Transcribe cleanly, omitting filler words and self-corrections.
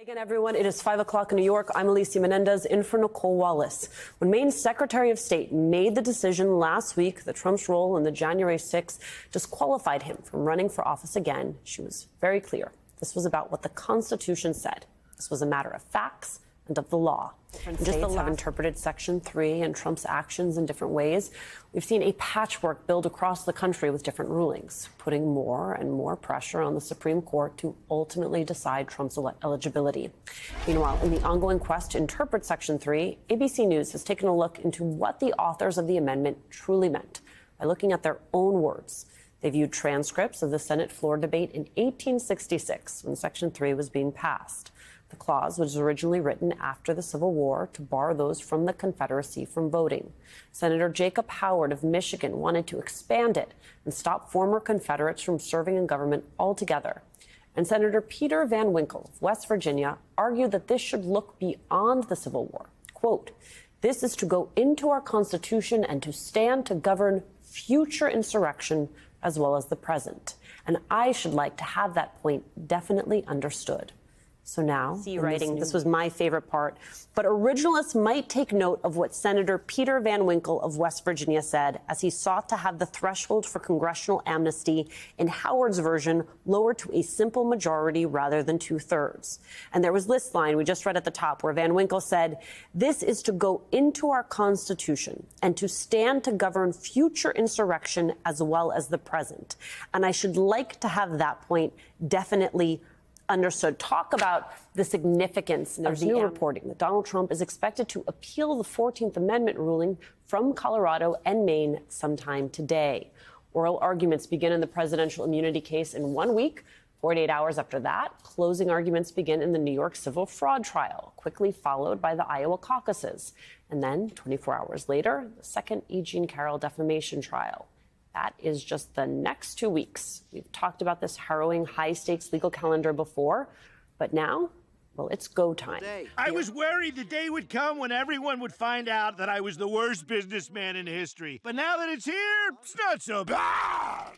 Again, everyone, it is 5 o'clock in New York. I'm Alicia Menendez, in for Nicole Wallace. When Maine's Secretary of State made the decision last week that Trump's role in the January 6th disqualified him from running for office again, she was very clear. This was about what the Constitution said. This was a matter of facts and of the law. Different states have interpreted Section 3 and Trump's actions in different ways. We've seen a patchwork build across the country with different rulings, putting more and more pressure on the Supreme Court to ultimately decide Trump's eligibility. Meanwhile, in the ongoing quest to interpret Section 3, ABC News has taken a look into what the authors of the amendment truly meant by looking at their own words. They viewed transcripts of the Senate floor debate in 1866 when Section 3 was being passed. The clause was originally written after the Civil War to bar those from the Confederacy from voting. Senator Jacob Howard of Michigan wanted to expand it and stop former Confederates from serving in government altogether. And Senator Peter Van Winkle of West Virginia argued that this should look beyond the Civil War. Quote, "This is to go into our Constitution and to stand to govern future insurrection as well as the present. And I should like to have that point definitely understood." So now, this was my favorite part, but originalists might take note of what Senator Peter Van Winkle of West Virginia said as he sought to have the threshold for congressional amnesty in Howard's version lowered to a simple majority rather than 2/3. And there was this line we just read at the top where Van Winkle said, "This is to go into our Constitution and to stand to govern future insurrection as well as the present. And I should like to have that point definitely understood." Talk about the significance. There's new reporting that Donald Trump is expected to appeal the 14th Amendment ruling from Colorado and Maine sometime today. Oral arguments begin in the presidential immunity case in 1 week. 48 hours after that, closing arguments begin in the New York civil fraud trial, quickly followed by the Iowa caucuses. And then 24 hours later, the second E. Jean Carroll defamation trial. That is just the next 2 weeks. We've talked about this harrowing, high-stakes legal calendar before, but now, well, it's go time. I was worried the day would come when everyone would find out that I was the worst businessman in history. But now that it's here, it's not so bad.